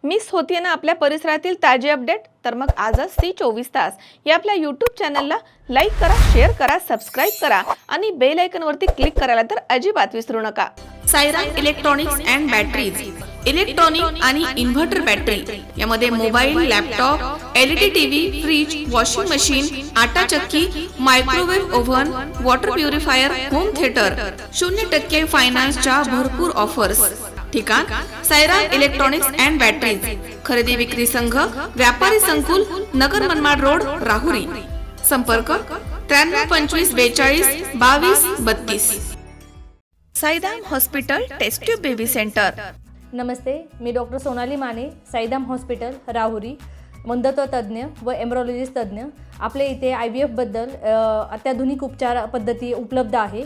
Miss होतीये ना आपल्या परिसरातील ताजे अपडेट? तर मग आजच C24 तास या आपल्या यूट्यूब चॅनलला लाईक करा, शेअर करा, सबस्क्राईब करा आणि बेल आयकॉनवरती क्लिक करायला तर अजिबात विसरू नका. Siren electronics and batteries, electronic आणि इन्व्हर्टर बॅटरी यामध्ये mobile, laptop, LED TV, fridge, washing machine, आटा चक्की, microwave oven, water purifier, home theatre, 0% फायनान्सच्या भरपूर ऑफर्स. ठिकाण सायरन इलेक्ट्रॉनिक्स अँड बॅटरीज, खरेदी विक्री संघ, व्यापारी संकुल, नगर मनमाड रोड, राहुरी. संपर्क 9325422232. Saidham hospital test tube baby centre. नमस्ते, मी डॉक्टर सोनाली माने, साईदाम हॉस्पिटल राहुरी, वंध्यत्व तज्ज्ञ व एम्ब्रॉलॉजिस्ट तज्ज्ञ. आपल्या इथे IVF-बद्दल अत्याधुनिक उपचार पद्धती उपलब्ध आहे.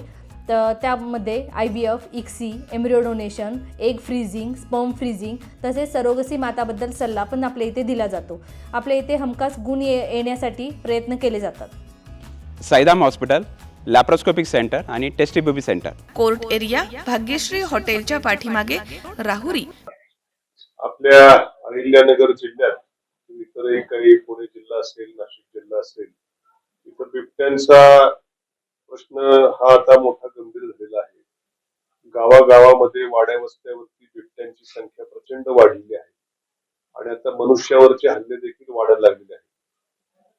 तर त्यामध्ये IVF, ICSI, embryo donation, egg freezing, sperm freezing तसेच सरोगसी माताबद्दल सल्ला पण आपल्या इथे दिला जातो. आपल्या इथे हमखास गुण येण्यासाठी प्रयत्न केले जातात. साईदाम हॉस्पिटल, लॅप्रोस्कोपिक सेंटर आणि test baby centre, court area, Bhagyashri हॉटेलच्या पाठीमागे, राहुरी. आपल्या अहिल्यानगर जिल्ह्यात इतरही काही पुणे जिल्हा असेल, नाशिक जिल्हा असेल, इतर बिबट्यांचा प्रश्न हा आता मोठा गंभीर झालेला आहे. गावागावामध्ये वाड्या वस्त्यावरती बिबट्यांची संख्या प्रचंड वाढलेली आहे आणि आता मनुष्यावरचे हल्ले देखील वाढायला लागलेले आहेत.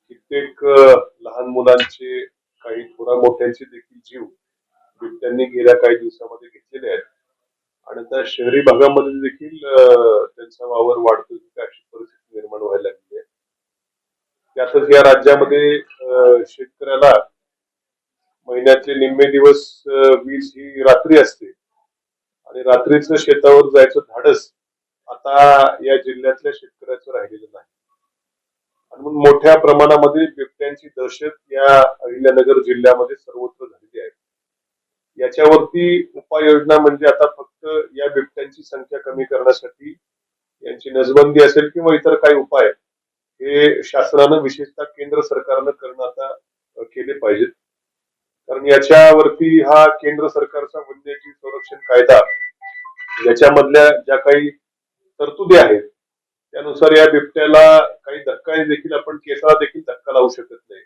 कित्येक लहान मुलांचे, काही थोडा मोठ्यांचे देखील जीव बिबट्यांनी गेल्या काही दिवसामध्ये घेतलेले आहेत आणि आता शहरी भागामध्ये देखील त्यांचा वावर वाढतो अशी परिस्थिती निर्माण व्हायला लागली आहे. त्यातच या राज्यामध्ये शेतकऱ्याला महिन्यातले निम्मे दिवस वीज ही रात्री असते आणि रात्रीचं शेतावर जायचं धाडस आता या जिल्ह्यातल्या शेतकऱ्याचं राहिलेलं नाही. आणि म्हणून मोठ्या प्रमाणामध्ये बिबट्यांची दहशत या अहिल्यानगर जिल्ह्यामध्ये सर्वत्र झालेली आहे. याच्यावरती उपाययोजना म्हणजे आता फक्त या बिबट्यांची संख्या कमी करण्यासाठी यांची नसबंदी असेल किंवा इतर काही उपाय हे शासनानं, विशेषतः केंद्र सरकारनं करणं आता केले पाहिजेत. कारण याच्यावरती हा केंद्र सरकारचा वन्यजीव संरक्षण कायदा, याच्यामधल्या ज्या काही तरतुदी आहेत त्यानुसार या बिबट्याला काही धक्का देखील, आपण केसाला देखील धक्का लावू शकत नाही.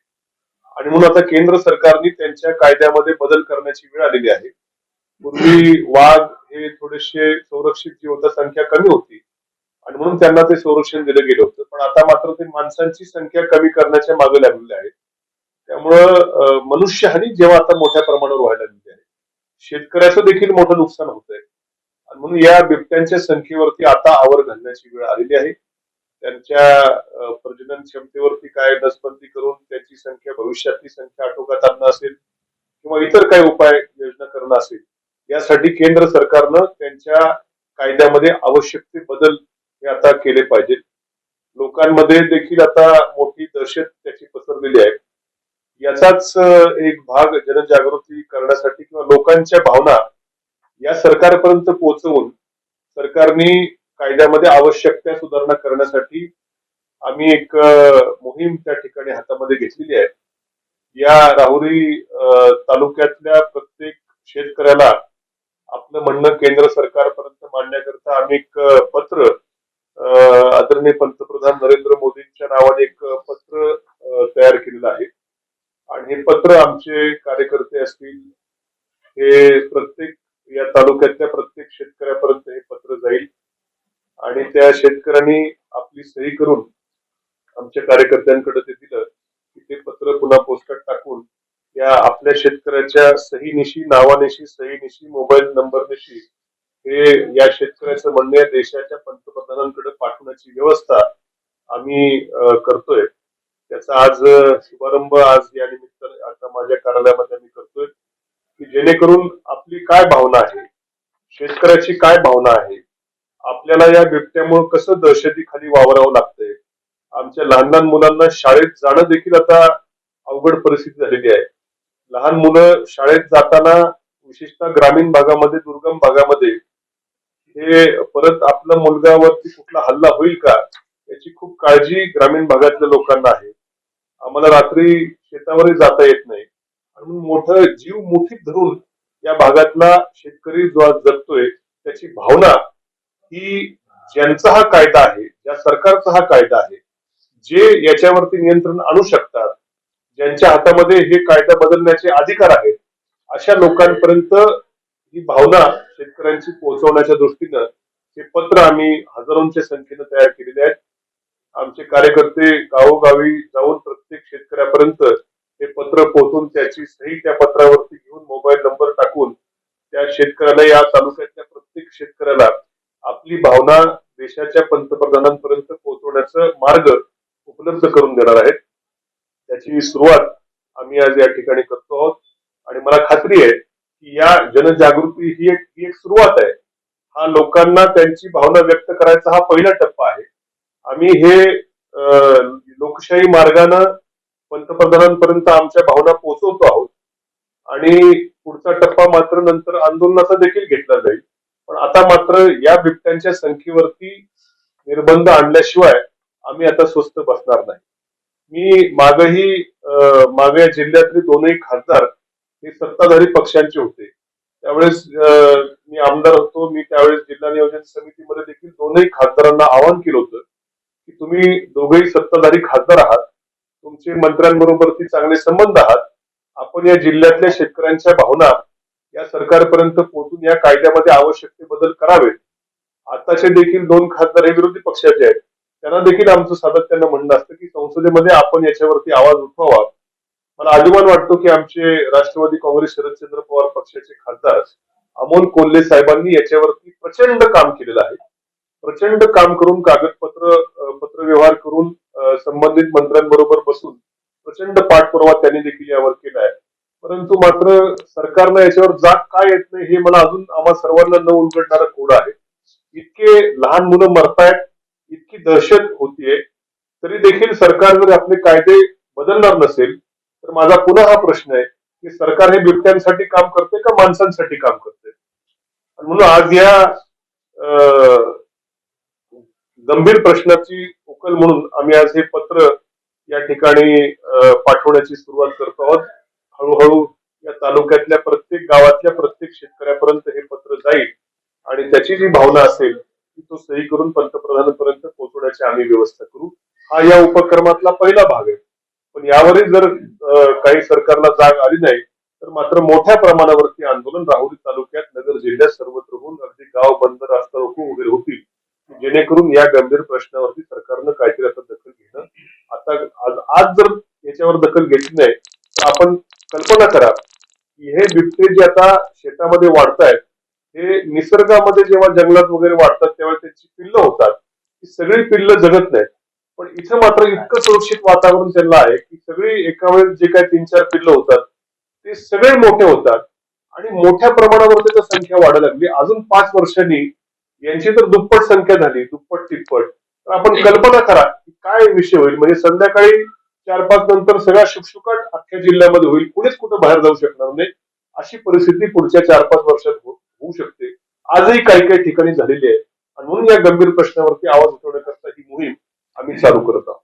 आणि म्हणून आता केंद्र सरकारने त्यांच्या कायद्यामध्ये बदल करण्याची वेळ आलेली आहे. पूर्वी वाघ हे थोडेसे संरक्षित जीव होता, संख्या कमी होती आणि म्हणून त्यांना ते संरक्षण दिलं गेलं होतं. पण आता मात्र ते माणसांची संख्या कमी करण्याच्या मागे लागलेले आहेत. त्यामुळं मनुष्यहानी जेव्हा आता मोठ्या प्रमाणावर व्हायला लागली आहे, शेतकऱ्याचं देखील मोठं नुकसान होत आहे आणि म्हणून या बिबट्यांच्या संख्येवरती आता आवर घालण्याची वेळ आलेली आहे. त्यांच्या प्रजनन क्षमतेवरती काय नसबंदी करून त्यांची संख्या, भविष्यातली संख्या आटोक्यात आणणं असेल किंवा इतर काही उपाय योजना करणं असेल, यासाठी केंद्र सरकारनं त्यांच्या कायद्यामध्ये आवश्यक ते बदल हे आता केले पाहिजेत. लोकांमध्ये देखील आता मोठी दहशत त्याची पसरलेली आहे. याचाच एक भाग जनजागृती करण्यासाठी किंवा लोकांच्या भावना या सरकारपर्यंत पोहोचवून सरकारने कायद्यामध्ये आवश्यक त्या सुधारणा करण्यासाठी आम्ही एक मोहीम त्या ठिकाणी हातामध्ये घेतलेली आहे. या राहुरी तालुक्यातल्या प्रत्येक शेतकऱ्याला आपलं म्हणणं केंद्र सरकारपर्यंत मांडण्याकरता आम्ही एक पत्र, आदरणीय पंतप्रधान नरेंद्र मोदींच्या नावाने एक पत्र तयार केलेलं आहे आणि हे पत्र आमचे कार्यकर्ते असतील, हे प्रत्येक या तालुक्यातल्या प्रत्येक शेतकऱ्यापर्यंत हे पत्र जाईल आणि त्या शेतकऱ्यांनी आपली सही करून आमच्या कार्यकर्त्यांकडे ते दिलं की ते पत्र पुन्हा पोस्टात टाकून या आपल्या शेतकऱ्याच्या सहीनिशी, नावानिशी, सहीनिशी, मोबाईल नंबरनिशी हे या शेतकऱ्याचं म्हणणे देशाच्या पंतप्रधानांकडे पाठवण्याची व्यवस्था आम्ही करतोय. त्याचा आज शुभारंभ आज या निमित्त आता माझ्या कार्यालयामध्ये मी करतोय की जेणेकरून आपली काय भावना आहे, शेतकऱ्याची काय भावना आहे, आपल्याला या बिबट्यामुळे कसं दहशतीखाली वावरावं लागतंय, आमच्या लहान लहान मुलांना शाळेत जाणं देखील आता अवघड परिस्थिती झालेली आहे. लहान मुलं शाळेत जाताना, विशेषतः ग्रामीण भागामध्ये, दुर्गम भागामध्ये, हे परत आपल्या मुलगावरती कुठला हल्ला होईल का याची खूप काळजी ग्रामीण भागातल्या लोकांना आहे. आम्हाला रात्री शेतावरही जाता येत नाही आणि मोठं जीव मुठीत धरून या भागातला शेतकरी जो आज जगतोय त्याची भावना ही ज्यांचा हा कायदा आहे, ज्या सरकारचा हा कायदा आहे, जे याच्यावरती नियंत्रण आणू शकतात, ज्यांच्या हातामध्ये हे कायदा बदलण्याचे अधिकार आहेत, अशा लोकांपर्यंत ही भावना शेतकऱ्यांची पोहोचवण्याच्या दृष्टीनं हे पत्र आम्ही हजारोंच्या संख्येनं तयार केलेले आहेत. आमचे कार्यकर्ते गावोगावी जाऊन प्रत्येक शेतकऱ्यापर्यंत हे पत्र पोहोचून त्याची सही त्या पत्रावरती घेऊन मोबाईल नंबर टाकून त्या शेतकऱ्याला, या तालुक्यातल्या प्रत्येक शेतकऱ्याला आपली भावना देशाच्या पंतप्रधानांपर्यंत पोहोचवण्याचा मार्ग उपलब्ध करून देणार आहेत. त्याची सुरुवात आम्ही आज या ठिकाणी करतो आहोत आणि मला खात्री आहे की या जनजागृती ही एक सुरुवात आहे. हा लोकांना त्यांची भावना व्यक्त करायचा हा पहिला टप्पा आहे. आम्ही हे लोकशाही मार्गानं पंतप्रधानांपर्यंत आमच्या भावना पोहोचवतो आहोत आणि पुढचा टप्पा मात्र नंतर आंदोलनाचा देखील घेतला जाईल. पण आता मात्र या बिबट्यांच्या संख्येवरती निर्बंध आणल्याशिवाय आम्ही आता स्वस्थ बसणार नाही. मी मागे जिल्ह्यातले दोनही खासदार हे सत्ताधारी पक्षांचे होते. त्यावेळेस मी आमदार होतो. मी त्यावेळेस जिल्हा नियोजन समितीमध्ये देखील दोनही खासदारांना आवाहन केलं होतं की तुम्ही दोघेही सत्ताधारी खासदार आहात, तुमचे मंत्र्यांबरोबरती चांगले संबंध आहात, आपण या जिल्ह्यातल्या शेतकऱ्यांच्या भावना या सरकारपर्यंत पोहोचून या कायद्यामध्ये आवश्यक ते बदल करावेत. आताचे देखील दोन खासदार हे विरोधी पक्षाचे आहेत. त्यांना देखील आमचं सातत्यानं म्हणणं असतं की संसदेमध्ये आपण याच्यावरती आवाज उठवावा. मला अभिमान वाटतो की आमचे राष्ट्रवादी काँग्रेस शरदचंद्र पवार पक्षाचे खासदार अमोल कोल्हे साहेबांनी याच्यावरती प्रचंड काम केलेलं आहे. प्रचंड काम करून पत्रव्यवहार करून संबंधित मंत्र्यांबरोबर बसून प्रचंड पाठपुरावा त्यांनी देखील यावर केला आहे. परंतु मात्र सरकारनं याच्यावर जाग काय येत नाही हे मला अजून आम्हा सर्वांना न उलगडणारं कोड आहे. इतके लहान मुलं मरतायत, इतकी दहशत होतीये, तरी देखील सरकार जर आपले कायदे बदलणार नसेल तर माझा पुन्हा हा प्रश्न आहे की सरकार हे बिबट्यांसाठी काम करते का माणसांसाठी काम करते. म्हणून आज या गंभीर प्रश्नाची उकल म्हणून आम्ही आज हे पत्र या ठिकाणी पाठवण्याची सुरुवात करतो आहोत. हळूहळू या तालुक्यातल्या प्रत्येक गावातल्या प्रत्येक शेतकऱ्यापर्यंत हे पत्र जाईल आणि त्याची जी भावना असेल ती तो सही करून पंतप्रधानांपर्यंत पोहोचवण्याची आम्ही व्यवस्था करू. हा या उपक्रमातला पहिला भाग आहे. पण यावरही जर काही सरकारला जाग आली नाही तर मात्र मोठ्या प्रमाणावरती आंदोलन राहुरी तालुक्यात, नगर जिल्ह्यात सर्वत्र होऊन अगदी गाव बंद, रास्ता रोको वगैरे होतील, जेणेकरून या गंभीर प्रश्नावरती सरकारनं काहीतरी आता दखल घेणं. आता आज जर याच्यावर दखल घेतली नाही तर आपण कल्पना करा की हे बिबटे जे आता शेतामध्ये वाढतायत हे निसर्गामध्ये जेव्हा जंगलात वगैरे वाढतात तेव्हा त्यांची पिल्लं होतात. ही सगळी पिल्लं जगत नाहीत. पण इथं मात्र इतकं सुरक्षित वातावरण त्यांना आहे की सगळी एका वेळेस जे काही 3-4 पिल्लं होतात ते सगळे मोठे होतात आणि मोठ्या प्रमाणावर त्याची संख्या वाढायला लागली. अजून 5 वर्षांनी यांची तर दुप्पट संख्या झाली, दुप्पट तिप्पट. तर आपण कल्पना करा की काय विषय होईल. म्हणजे संध्याकाळी 4-5 नंतर सगळा शुकशुकाट अख्ख्या जिल्ह्यामध्ये होईल. कुणीच कुठं बाहेर जाऊ शकणार नाही. अशी परिस्थिती पुढच्या 4-5 वर्षात होऊ शकते. आजही काही काही ठिकाणी झालेली आहे आणि म्हणून या गंभीर प्रश्नावरती आवाज उठवण्याकरता ही मोहीम आम्ही चालू करत आहोत.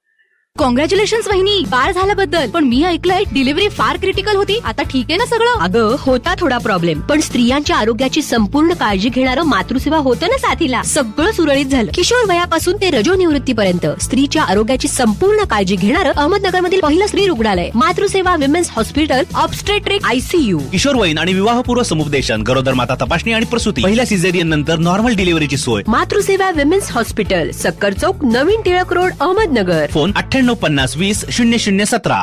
कॉंग्रॅच्युलेशन्स वहिनी, बाळ झाल्याबद्दल. पण मी ऐकलंय डिलिव्हरी फार क्रिटिकल होती. आता ठीक आहे ना सगळं? अगं होता थोडा प्रॉब्लेम, पण स्त्रियांच्या आरोग्याची संपूर्ण काळजी घेणारं मातृसेवा होतं ना साथीला. सगळं सुरळीत झालं. किशोर वयापासून ते रजोनिवृत्तीपर्यंत स्त्रीच्या आरोग्याची संपूर्ण काळजी घेणारं अहमदनगर मधील पहिलं स्त्री रुग्णालय Matruseva women's hospital, obstetric ICU. किशोरवयीन आणि विवाहपूर्व समुपदेशन, गरोदर माता तपासणी आणि प्रसूती, पहिल्या सिझेरियन नंतर नॉर्मल डिलिव्हरीची सोय. मातृसेवा विमेन्स हॉस्पिटल, सक्कर चौक, नवीन टिळक रोड, अहमदनगर. फोन 9850 20 0017.